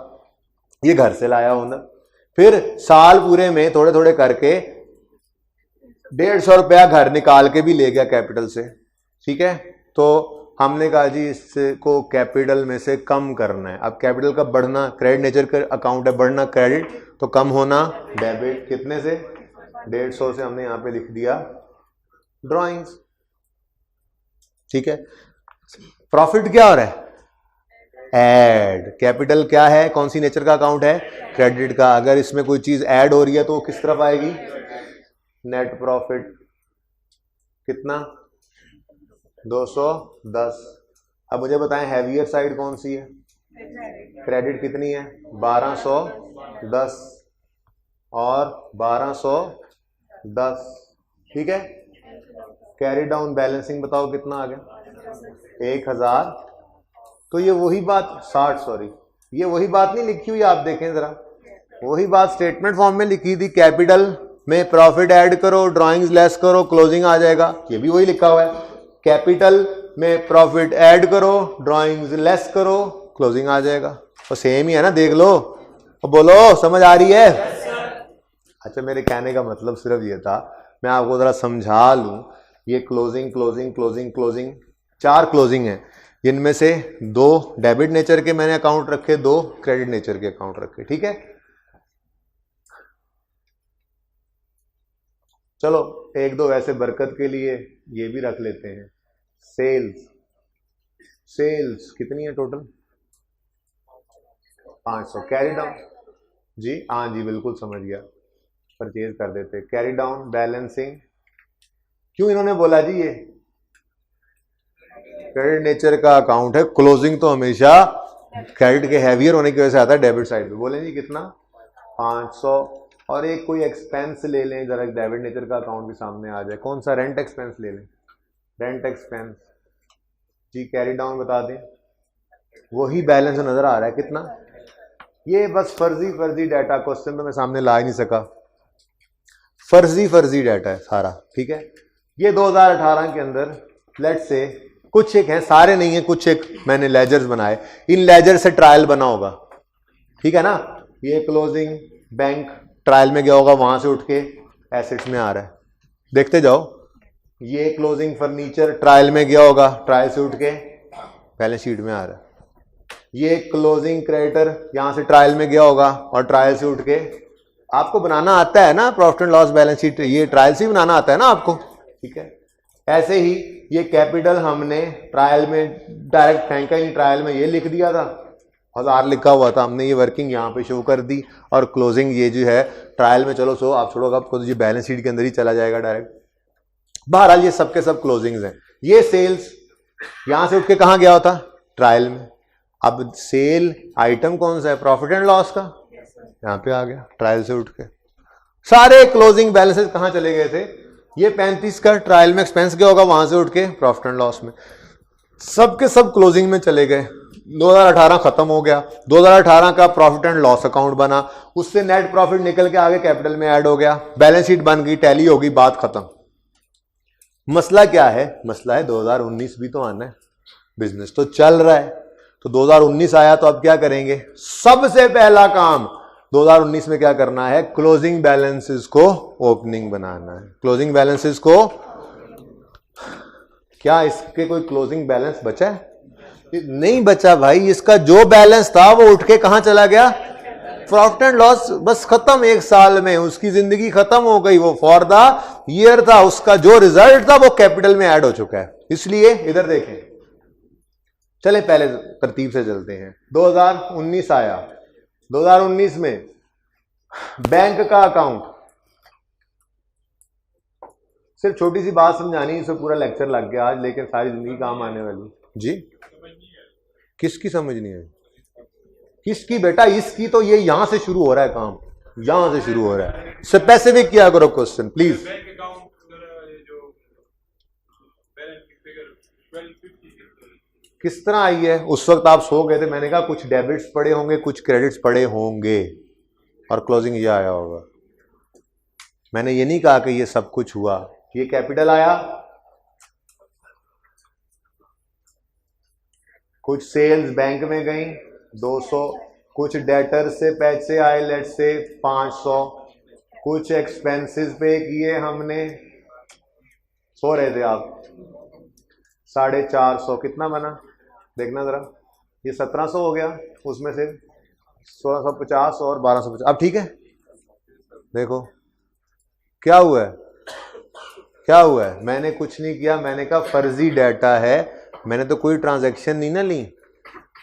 ये घर से लाया होना, फिर साल पूरे में थोड़े थोड़े करके 150 रुपया घर निकाल के भी ले गया कैपिटल से, ठीक है? तो हमने कहा जी इसको कैपिटल में से कम करना है। अब कैपिटल का बढ़ना क्रेडिट नेचर का अकाउंट है, बढ़ना क्रेडिट, तो कम होना डेबिट। कितने से? 150 से हमने यहां पे लिख दिया ड्राइंग्स, ठीक है? प्रॉफिट क्या हो रहा है? ऐड। कैपिटल क्या है? कौन सी नेचर का अकाउंट है? क्रेडिट का। अगर इसमें कोई चीज ऐड हो रही है तो किस तरफ आएगी? Net profit. कितना? 210। अब मुझे बताएं हैवियर साइड कौन सी है? क्रेडिट कितनी है? 1210 और 1210, ठीक है। कैरी डाउन बैलेंसिंग बताओ कितना आ गया? 1000। तो ये वही बात 60, सॉरी ये वही बात नहीं लिखी हुई, आप देखें जरा, वही बात स्टेटमेंट फॉर्म में लिखी थी, कैपिटल में प्रॉफिट ऐड करो, ड्राइंग्स लेस करो, क्लोजिंग आ जाएगा। ये भी वही लिखा हुआ है, कैपिटल में प्रॉफिट ऐड करो, ड्राइंग्स लेस करो, क्लोजिंग आ जाएगा। तो सेम ही है ना, देख लो और बोलो समझ आ रही है? अच्छा, मेरे कहने का मतलब सिर्फ ये था, मैं आपको जरा समझा लूं। ये closing closing closing closing, 4 closing है, इनमें से 2 डेबिट नेचर के मैंने अकाउंट रखे, 2 क्रेडिट नेचर के अकाउंट रखे, ठीक है। चलो 1-2 वैसे बरकत के लिए ये भी रख लेते हैं। सेल्स कितनी है टोटल? 500। कैरी डाउन जी, हाँ जी बिल्कुल समझ गया, परचेज कर देते। कैरी डाउन बैलेंसिंग क्यों इन्होंने बोला जी? ये क्रेडिट नेचर का अकाउंट है, क्लोजिंग तो हमेशा क्रेडिट के हैवियर होने की वजह से आता है डेबिट साइड पे। बोलें जी कितना? 500। और एक कोई एक्सपेंस ले लें जरा, डेबिट नेचर का अकाउंट भी सामने आ जाए। कौन सा? रेंट एक्सपेंस ले लें, रेंट एक्सपेंस जी। कैरी डाउन बता दें, वही बैलेंस नजर आ रहा है कितना? ये बस फर्जी डाटा, क्वेश्चन तो मैं सामने ला ही नहीं सका, फर्जी डाटा है सारा, ठीक है। ये 2018 के अंदर लेट्स से कुछ एक है, सारे नहीं है, कुछ एक मैंने लेजर्स बनाए, इन लेजर से ट्रायल बना होगा, ठीक है ना। ये क्लोजिंग बैंक ट्रायल में गया होगा, वहां से उठ के एसेट्स में आ रहा है, देखते जाओ। ये क्लोजिंग फर्नीचर ट्रायल में गया होगा, ट्रायल से उठ के बैलेंस शीट में आ रहा है। ये क्लोजिंग क्रेडिटर यहां से ट्रायल में गया होगा और ट्रायल से उठ के, आपको बनाना आता है ना profit and loss balance sheet, ये ट्रायल से ही बनाना आता है ना आपको, ठीक है। ऐसे ही ये कैपिटल हमने ट्रायल में डायरेक्ट फेंका ही, ट्रायल में ये लिख दिया था, 1000 लिखा हुआ था, हमने ये वर्किंग यहाँ पे शो कर दी। और क्लोजिंग ये जो है ट्रायल में, चलो सो आप छोड़ोगे, आपको तो ये बैलेंस शीट के अंदर ही चला जाएगा डायरेक्ट। बहरहाल ये सब के सब क्लोजिंग्स हैं। ये सेल्स यहां से उठ के कहां गया होता? ट्रायल में। अब सेल आइटम कौन सा है? प्रॉफिट एंड लॉस का, यहां पे आ गया ट्रायल से उठ के। सारे क्लोजिंग बैलेंसेस कहां चले गए थे? ये 35 का ट्रायल में एक्सपेंस गया होगा, वहां से उठ के प्रॉफिट एंड लॉस में, सब के सब क्लोजिंग में चले गए। 2018 खत्म हो गया, 2018 का प्रॉफिट एंड लॉस अकाउंट बना, उससे नेट प्रॉफिट निकल के आगे कैपिटल में ऐड हो गया, बैलेंस शीट बन गई, टैली हो गई, बात खत्म। मसला क्या है? मसला है 2019 भी तो आना है, बिजनेस तो चल रहा है। तो 2019 आया तो अब क्या करेंगे? सबसे पहला काम 2019 में क्या करना है? क्लोजिंग बैलेंसेस को ओपनिंग बनाना है। क्लोजिंग बैलेंसेस को, क्या इसके कोई क्लोजिंग बैलेंस बचा है? नहीं बचा भाई, इसका जो बैलेंस था वो उठ के कहां चला गया? प्रॉफिट एंड लॉस, बस खत्म, 1 साल में उसकी जिंदगी खत्म हो गई, वो फॉर द ईयर था, उसका जो रिजल्ट था वो कैपिटल में ऐड हो चुका है। इसलिए इधर देखें, चले पहले तरतीब से चलते हैं। 2019 आया, 2019 में बैंक का अकाउंट, सिर्फ छोटी सी बात समझानी, इससे पूरा लेक्चर लग गया आज, लेकिन सारी जिंदगी काम आने वाली जी। किसकी समझ नहीं आई? किसकी बेटा? इसकी। तो ये यहां से शुरू हो रहा है काम, यहां से शुरू हो रहा है। स्पेसिफिक किया करो क्वेश्चन प्लीज। किस तरह आई है? उस वक्त आप सो गए थे, मैंने कहा कुछ डेबिट्स पड़े होंगे, कुछ क्रेडिट्स पड़े होंगे, और क्लोजिंग ये आया होगा। मैंने ये नहीं कहा कि ये सब कुछ हुआ। ये कैपिटल आया, कुछ सेल्स बैंक में गई 200, कुछ डेटर से पैसे आए लेट से 500, कुछ एक्सपेंसेस पे किए हमने, सो रहे थे आप, 450, कितना बना देखना जरा, ये 1700 हो गया, उसमें से 1650 और 1250। अब ठीक है, देखो क्या हुआ है, क्या हुआ है? मैंने कुछ नहीं किया, मैंने कहा फर्जी डाटा है, मैंने तो कोई ट्रांजैक्शन नहीं ना ली,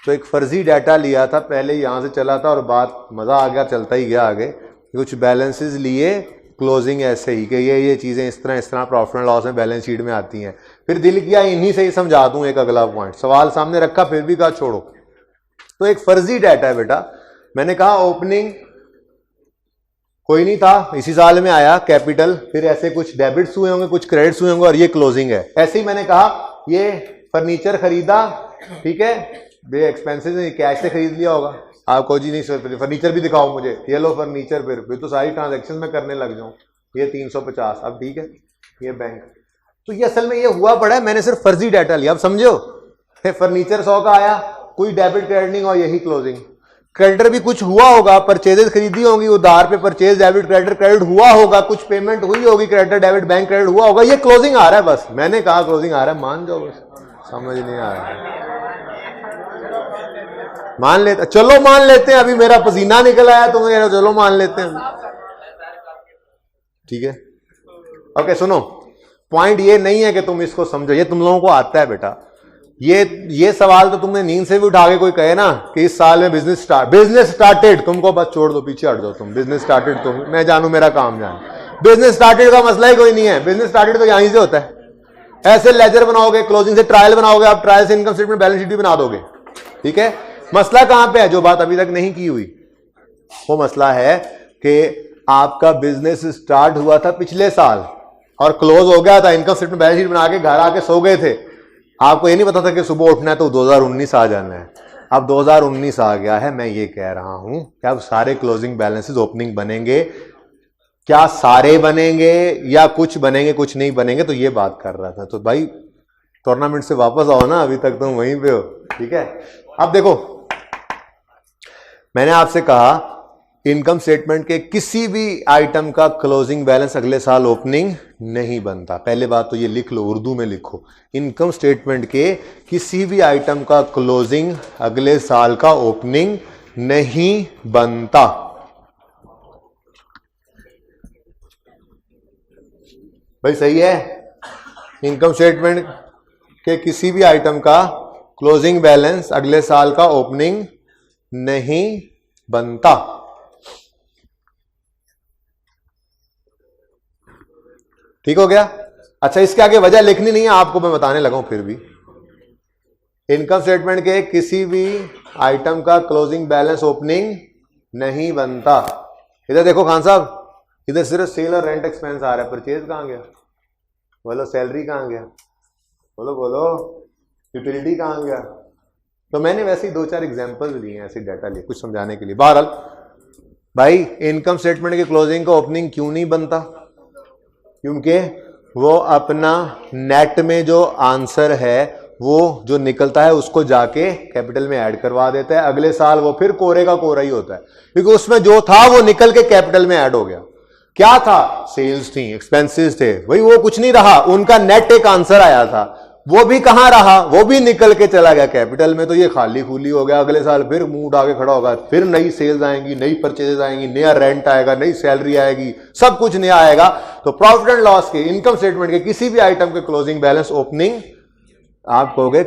तो एक फर्जी डाटा लिया था, पहले यहां से चला था और बात मजा आ गया, चलता ही गया आगे। कुछ बैलेंसेस लिए, क्लोजिंग ऐसे ही कि ये चीजें इस तरह प्रॉफिट एंड लॉस में बैलेंस शीट में आती हैं, फिर दिल किया इन्हीं से ही समझा दूं एक अगला पॉइंट, सवाल सामने रखा फिर भी कहा छोड़ो। तो एक फर्जी डाटा है बेटा, मैंने कहा ओपनिंग कोई नहीं था, इसी साल में आया कैपिटल, फिर ऐसे कुछ डेबिट्स हुए होंगे कुछ क्रेडिट्स हुए होंगे और ये क्लोजिंग है। ऐसे ही मैंने कहा ये फर्नीचर खरीदा, ठीक है, बे एक्सपेंसेस कैश से खरीद लिया होगा, आपको जी नहीं फर्नीचर भी दिखाओ मुझे, ये लो फर्नीचर, फिर तो सारी ट्रांजेक्शन में करने लग जाऊं, ये 350, अब ठीक है ये बैंक। तो ये असल में ये हुआ पड़ा है, मैंने सिर्फ फर्जी डाटा लिया। अब समझो, फर्नीचर 100 का आया, कोई डेबिट क्रेडिट नहीं और यही क्लोजिंग। क्रेडिटर भी कुछ हुआ होगा, परचेजेस खरीदी होंगी उधार पे, परचेज डेबिट क्रेडिट हुआ होगा, कुछ पेमेंट हुई होगी, क्रेडिटर डेबिट बैंक क्रेडिट हुआ होगा, ये क्लोजिंग आ रहा है। बस मैंने कहा क्लोजिंग आ रहा है, मान जाओ, बस समझ नहीं आ रहा है, मान लेते, चलो मान लेते हैं, अभी मेरा पसीना निकल आया तो मैं चलो मान लेते हैं, ठीक है। ओके सुनो, पॉइंट ये नहीं है कि तुम इसको समझो, ये तुम लोगों को आता है बेटा। ये सवाल तो तुमने नींद से भी उठा के कोई कहे ना कि इस साल में बिजनेस स्टार्टेड, तुमको बस छोड़ दो, पीछे हट जाओ तुम, बिजनेस स्टार्टेड तो मैं जानू, मेरा काम जान, बिजनेस स्टार्टेड का मसला ही कोई नहीं है, बिजनेस स्टार्टेड तो यहीं से होता है। ऐसे लेजर बनाओगे, क्लोजिंग से ट्रायल बनाओगे, आप ट्रायल से इनकम स्टेटमेंट बैलेंस शीट भी बना दोगे, ठीक है। मसला कहां पे है, जो बात अभी तक नहीं की हुई, वो मसला है कि आपका बिजनेस स्टार्ट हुआ था पिछले साल और क्लोज हो गया था, इनकम स्टेटमेंट बैलेंस शीट बना के घर आके सो गए थे, आपको ये नहीं पता था कि सुबह उठना है तो 2019 आ जाना है। अब 2019 आ गया है, मैं ये कह रहा हूं कि अब सारे क्लोजिंग बैलेंसेस ओपनिंग बनेंगे, क्या सारे बनेंगे या कुछ बनेंगे कुछ नहीं बनेंगे, तो ये बात कर रहा था। तो भाई टूर्नामेंट से वापस आओ ना, अभी तक तुम वहीं पे हो, ठीक है। अब देखो, मैंने आपसे कहा इनकम स्टेटमेंट के किसी भी आइटम का क्लोजिंग बैलेंस अगले साल ओपनिंग नहीं बनता। पहले बात तो ये लिख लो, उर्दू में लिखो, इनकम स्टेटमेंट के किसी भी आइटम का क्लोजिंग अगले साल का ओपनिंग नहीं बनता। भाई सही है, इनकम स्टेटमेंट के किसी भी आइटम का क्लोजिंग बैलेंस अगले साल का ओपनिंग नहीं बनता। ठीक हो गया। अच्छा, इसके आगे वजह लिखनी नहीं है आपको, मैं बताने लगा हूं फिर भी। इनकम स्टेटमेंट के किसी भी आइटम का क्लोजिंग बैलेंस ओपनिंग नहीं बनता। इधर देखो खान साहब, इधर सिर्फ सेल और रेंट एक्सपेंस आ रहा है, परचेज कहां गया, बोलो सैलरी कहां गया, बोलो बोलो यूटिलिटी कहां गया। तो मैंने वैसे ही 2-4 एग्जांपल्स लिए हैं ऐसे डाटा लिए कुछ समझाने के लिए। बहरहाल भाई, इनकम स्टेटमेंट के क्लोजिंग का ओपनिंग क्यों नहीं बनता, क्योंकि वो अपना नेट में जो आंसर है वो जो निकलता है उसको जाके कैपिटल में ऐड करवा देता है। अगले साल वो फिर कोरे का कोरा ही होता है, क्योंकि उसमें जो था वो निकल के कैपिटल में ऐड हो गया। क्या था, सेल्स थी, एक्सपेंसेस थे, भाई वो कुछ नहीं रहा, उनका नेट एक आंसर आया था, वो भी कहां रहा, वो भी निकल के चला गया कैपिटल में। तो ये खाली खुली हो गया। अगले साल फिर मुंह उठा के खड़ा होगा, फिर नई सेल्स आएंगी, नई परचेजेस आएंगी, नया रेंट आएगा, नई सैलरी आएगी, सब कुछ नया आएगा। तो प्रॉफिट एंड लॉस के, इनकम स्टेटमेंट के किसी भी आइटम के क्लोजिंग बैलेंस ओपनिंग, आप कहोगे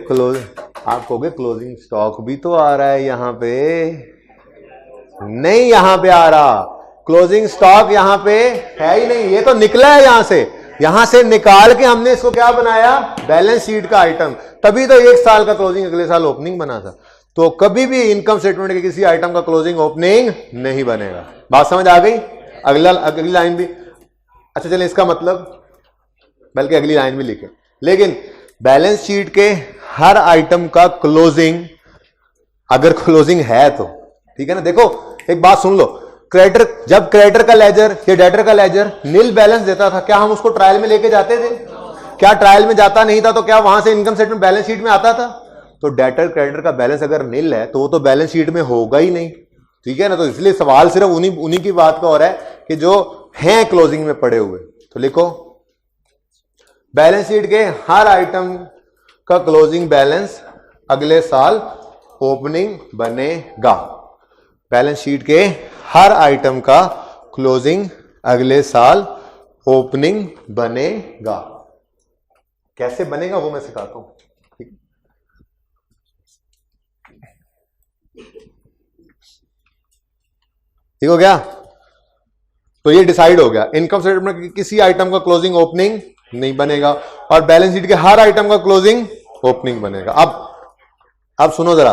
क्लोजिंग स्टॉक भी तो आ रहा है यहां पे, नहीं यहां पे आ रहा, क्लोजिंग स्टॉक यहां पे है ही नहीं, ये तो निकला है यहां से निकाल के हमने इसको क्या बनाया, बैलेंस शीट का आइटम, तभी तो एक साल का क्लोजिंग अगले साल ओपनिंग बना था। तो कभी भी इनकम स्टेटमेंट के किसी आइटम का क्लोजिंग ओपनिंग नहीं बनेगा। बात समझ आ गई। अगली लाइन भी, अच्छा चलिए इसका मतलब, बल्कि अगली लाइन भी लिखे, लेकिन बैलेंस शीट के हर आइटम का क्लोजिंग, अगर क्लोजिंग है तो ठीक है ना। देखो एक बात सुन लो, क्रेडिटर, जब क्रेडिटर का लेजर या डेटर का लेजर नील बैलेंस देता था, क्या हम उसको ट्रायल में लेके जाते थे? क्या ट्रायल में जाता नहीं था तो क्या वहां से इनकम स्टेटमेंट बैलेंस शीट में आता था? तो डेटर क्रेडिटर का बैलेंस अगर नील है तो वो तो बैलेंस शीट में होगा ही नहीं, ठीक है ना। तो इसलिए सवाल सिर्फ उन्हीं की बात का हो रहा है कि जो हैं क्लोजिंग में पड़े हुए। तो लिखो, बैलेंस शीट के हर आइटम का क्लोजिंग बैलेंस अगले साल ओपनिंग बनेगा। बैलेंस शीट के हर आइटम का क्लोजिंग अगले साल ओपनिंग बनेगा। कैसे बनेगा वो मैं सिखाता हूं, ठीक हो गया। तो ये डिसाइड हो गया, इनकम स्टेटमेंट किसी आइटम का क्लोजिंग ओपनिंग नहीं बनेगा, और बैलेंस शीट के हर आइटम का क्लोजिंग ओपनिंग बनेगा। अब सुनो जरा,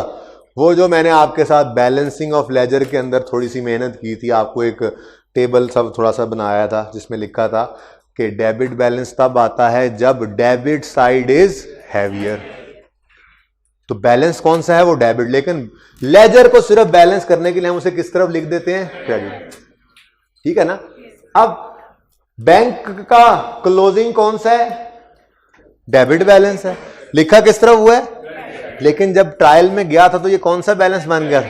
वो जो मैंने आपके साथ बैलेंसिंग ऑफ लेजर के अंदर थोड़ी सी मेहनत की थी, आपको एक टेबल सब थोड़ा सा बनाया था जिसमें लिखा था कि डेबिट बैलेंस तब आता है जब डेबिट साइड इज हैवियर। तो बैलेंस कौन सा है? वो डेबिट। लेकिन लेजर को सिर्फ बैलेंस करने के लिए हम उसे किस तरफ लिख देते हैं? क्रेडिट। ठीक है ना? अब बैंक का क्लोजिंग कौन सा है? डेबिट बैलेंस है, लिखा किस तरफ हुआ है? लेकिन जब ट्रायल में गया था तो ये कौन सा बैलेंस बन गया?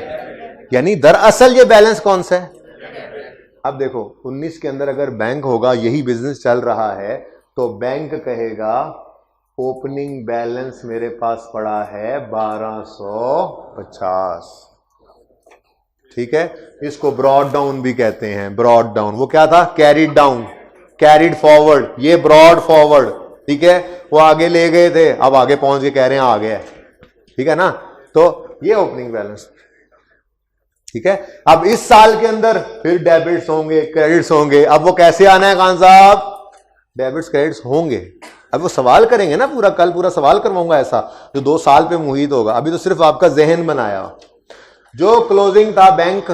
यानी दरअसल ये बैलेंस कौन सा है? अब देखो 19 के अंदर अगर बैंक होगा, यही बिजनेस चल रहा है, तो बैंक कहेगा ओपनिंग बैलेंस मेरे पास पड़ा है 1250। ठीक है, इसको ब्रॉड डाउन भी कहते हैं। ब्रॉड डाउन वो क्या था? कैरिड डाउन, कैरिड फॉरवर्ड, ये ब्रॉड फॉरवर्ड। ठीक है, वो आगे ले गए थे, अब आगे पहुंच के कह रहे हैं आ गया। ठीक है ना? तो ये ओपनिंग बैलेंस। ठीक है, अब इस साल के अंदर फिर डेबिट्स होंगे, क्रेडिट्स होंगे। अब वो कैसे आना है खान साहब? डेबिट्स क्रेडिट्स होंगे। अब वो सवाल करेंगे ना, पूरा कल पूरा सवाल करवाऊंगा ऐसा, जो 2 साल पे मुहित होगा। अभी तो सिर्फ आपका जहन बनाया। जो क्लोजिंग था बैंक,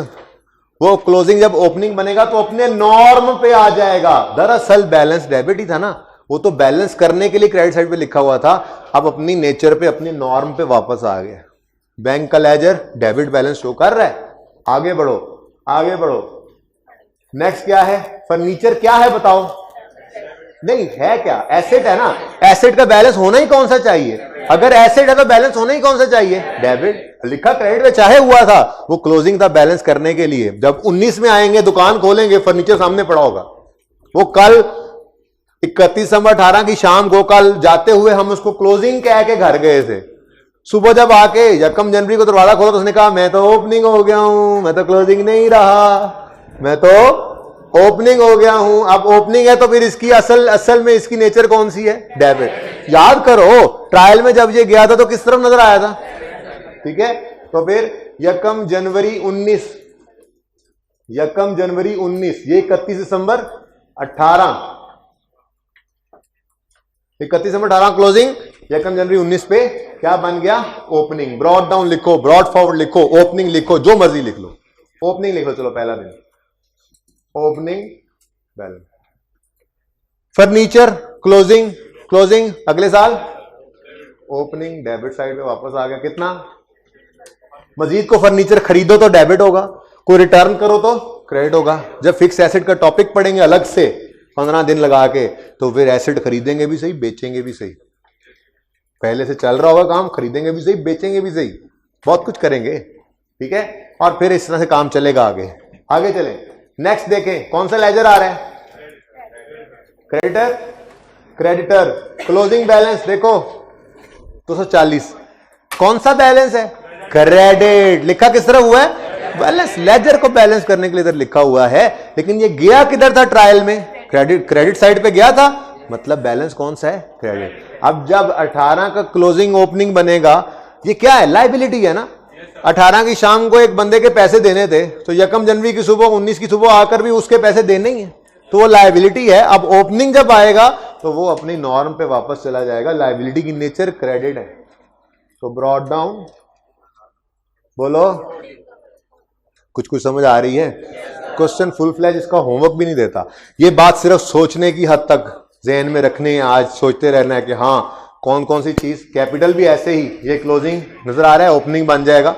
वो क्लोजिंग जब ओपनिंग बनेगा तो अपने नॉर्म पे आ जाएगा। दरअसल बैलेंस डेबिट ही था ना, वो तो बैलेंस करने के लिए क्रेडिट साइड पे लिखा हुआ था, अब अपनी नेचर पे, अपनी नॉर्म पे वापस आ गया। बैंक का लेजर डेबिट बैलेंस शो कर रहा है। आगे बढ़ो, आगे बढ़ो। नेक्स्ट क्या है? फर्नीचर क्या है बताओ? नहीं है क्या? एसेट है ना। एसेट का बैलेंस होना ही कौन सा चाहिए? अगर एसेट है तो बैलेंस होना ही कौन सा चाहिए? डेबिट। लिखा क्रेडिट में चाहे हुआ था, वो क्लोजिंग था बैलेंस करने के लिए। जब 19 में आएंगे, दुकान खोलेंगे, फर्नीचर सामने पड़ा होगा। वो कल 31 दिसंबर 18 की शाम को, कल जाते हुए हम उसको क्लोजिंग कह के घर गए थे। सुबह जब आके 1 जनवरी को दरवाजा खोला तो उसने कहा मैं तो ओपनिंग हो गया हूं, मैं तो क्लोजिंग नहीं रहा, मैं तो ओपनिंग हो गया हूं। अब ओपनिंग है तो फिर इसकी असल में इसकी नेचर कौन सी है? डेबिट। याद करो ट्रायल में जब ये गया था तो किस तरफ नजर आया था? ठीक है, तो फिर 1 जनवरी 19, 1 जनवरी 19, ये 31 दिसंबर 18, 31 दिसंबर 18 क्लोजिंग, 1 जनवरी 19 पे क्या बन गया? ओपनिंग। ब्रॉड डाउन लिखो, ब्रॉड फॉरवर्ड लिखो, ओपनिंग लिखो, जो मर्जी लिख लो। ओपनिंग लिख लो, चलो पहला दिन opening balance. Furniture closing, closing अगले साल ओपनिंग डेबिट साइड पे वापस आ गया। कितना? मजीद को फर्नीचर खरीदो तो डेबिट होगा, कोई रिटर्न करो तो क्रेडिट होगा। जब फिक्स एसेट का टॉपिक पढ़ेंगे अलग से 15 दिन लगा के, तो फिर एसेट खरीदेंगे भी सही, बेचेंगे भी सही। पहले से चल रहा होगा काम, खरीदेंगे भी सही, बेचेंगे भी सही, बहुत कुछ करेंगे। ठीक है, और फिर इस तरह से काम चलेगा आगे। आगे चले, नेक्स्ट देखें कौन सा लेजर आ रहा है? क्रेडिटर। क्रेडिटर क्लोजिंग बैलेंस देखो 240। कौन सा बैलेंस है? क्रेडिट। लिखा किस तरह हुआ है? बैलेंस। लेजर को बैलेंस करने के लिए इधर लिखा हुआ है, लेकिन ये गया किधर था ट्रायल में? क्रेडिट, क्रेडिट साइड पे गया था, मतलब बैलेंस कौन सा है? क्रेडिट। अब जब 18 का क्लोजिंग ओपनिंग बनेगा, ये क्या है? लायबिलिटी है ना। 18 की शाम को एक बंदे के पैसे देने थे, तो 1 जनवरी की सुबह, 19 की सुबह आकर भी उसके पैसे देने ही है, तो वो लायबिलिटी है। अब ओपनिंग जब आएगा तो वो अपनी नॉर्म पे वापस चला जाएगा। लायबिलिटी की नेचर क्रेडिट है। तो ब्रॉड डाउन, बोलो कुछ कुछ समझ आ रही है? क्वेश्चन फुल फ्लैज इसका होमवर्क भी नहीं देता। ये बात सिर्फ सोचने की हद तक जहन में रखनी है, आज सोचते रहना है कि हाँ कौन कौन सी चीज। कैपिटल भी ऐसे ही, ये क्लोजिंग नजर आ रहा है, ओपनिंग बन जाएगा,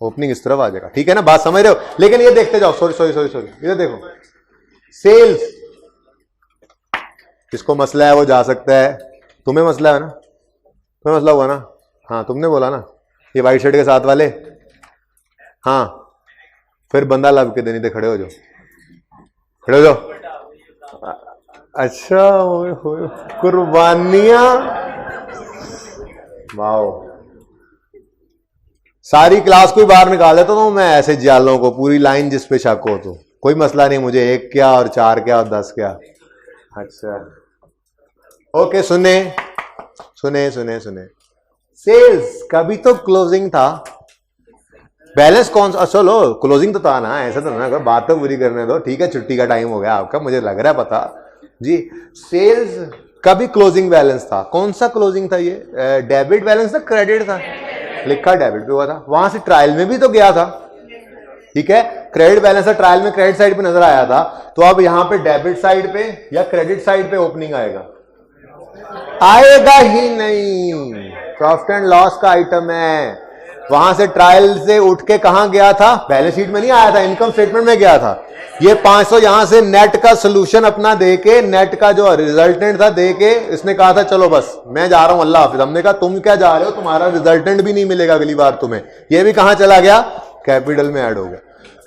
ओपनिंग इस तरफ आ जाएगा। ठीक है ना, बात समझ रहे हो? लेकिन ये देखते जाओ, सॉरी सॉरी सॉरी सॉरी, इधर देखो, सेल्स किसको मसला है वो जा सकता है। तुम्हें मसला है ना? तुम्हें मसला हुआ ना? हाँ तुमने बोला ना, ये व्हाइट शर्ट के साथ वाले। हाँ फिर बंदा लब के देनी थे, खड़े हो जाओ, खड़े हो जाओ। अच्छा, कुर्बानियां, वाओ। सारी क्लास को बाहर निकाल देता हूं मैं ऐसे जालों को, पूरी लाइन जिस पे शक हो तो कोई मसला नहीं मुझे, 1 क्या और 4 क्या और 10 क्या। अच्छा ओके, सुने सुने सुने सुने, सेल्स का भी तो क्लोजिंग था। बैलेंस कौन सा? चलो क्लोजिंग तो था ना, ऐसा तो ना, अगर बात तो पूरी करने दो। ठीक है, छुट्टी का टाइम हो गया आपका, मुझे लग रहा है पता जी। सेल्स कभी क्लोजिंग बैलेंस था, कौन सा क्लोजिंग था ये, डेबिट बैलेंस था क्रेडिट था, लिखा डेबिट पे हुआ था, वहां से ट्रायल में भी तो गया था, ठीक है, क्रेडिट बैलेंस था, ट्रायल में क्रेडिट साइड पे नजर आया था, तो अब यहां पे डेबिट साइड पे या क्रेडिट साइड पे ओपनिंग आएगा, आएगा ही नहीं, प्रॉफिट एंड लॉस का आइटम है, वहां से ट्रायल से उठ के कहां गया था, बैलेंस शीट में नहीं आया था, इनकम स्टेटमेंट में गया था। ये 500 यहां से नेट का सोल्यूशन अपना देके, नेट का जो रिजल्टेंट था देके, इसने कहा था चलो बस मैं जा रहा हूं अल्लाह हाफिज। हमने कहा तुम क्या जा रहे हो, तुम्हारा रिजल्टेंट भी नहीं मिलेगा अगली बार तुम्हें, ये भी कहां चला गया, कैपिटल में ऐड हो गया।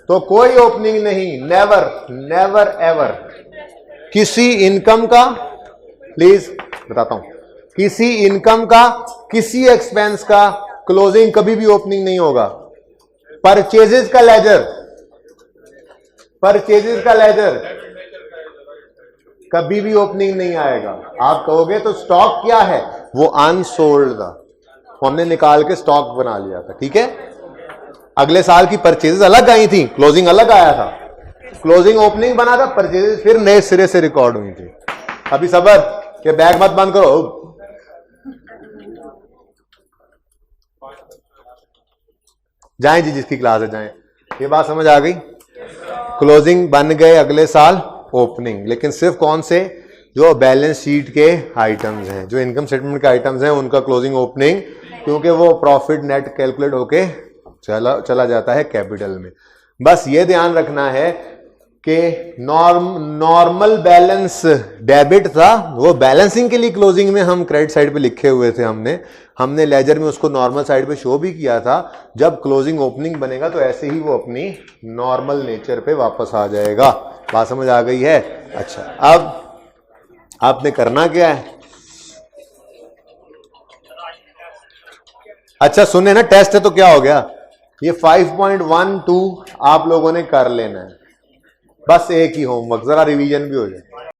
तो कोई ओपनिंग नहीं, नेवर नेवर एवर किसी इनकम का, प्लीज बताता हूं, किसी इनकम का, किसी एक्सपेंस का क्लोजिंग कभी भी ओपनिंग नहीं होगा। परचेजेस का लेजर, परचेजेस का लेजर कभी भी ओपनिंग नहीं आएगा। आप कहोगे तो स्टॉक क्या है, वो अनसोल्ड था, हमने निकाल के स्टॉक बना लिया था, ठीक है। अगले साल की परचेजेस अलग आई थी, क्लोजिंग अलग आया था, क्लोजिंग ओपनिंग बना था, परचेजेस फिर नए सिरे से रिकॉर्ड हुई थी। अभी सबर के बैग मत बंद करो, जाएं जी जिसकी क्लास है जाएं। ये बात समझ आ गई, क्लोजिंग बन गए अगले साल ओपनिंग, लेकिन सिर्फ कौन से, जो बैलेंस शीट के आइटम्स हैं, जो इनकम स्टेटमेंट के आइटम्स हैं, उनका क्लोजिंग ओपनिंग, क्योंकि वो प्रॉफिट नेट कैलकुलेट होके चला जाता है कैपिटल में। बस ये ध्यान रखना है कि नॉर्मल बैलेंस डेबिट था, वो बैलेंसिंग के लिए क्लोजिंग में हम क्रेडिट साइड पे लिखे हुए थे, हमने लेजर में उसको नॉर्मल साइड पे शो भी किया था। जब क्लोजिंग ओपनिंग बनेगा तो ऐसे ही वो अपनी नॉर्मल नेचर पे वापस आ जाएगा। बात समझ आ गई है? अच्छा, अब आपने करना क्या है, अच्छा सुने ना, टेस्ट है तो क्या हो गया, ये 5.12 आप लोगों ने कर लेना है, बस एक ही होमवर्क, जरा रिवीजन भी हो जाए।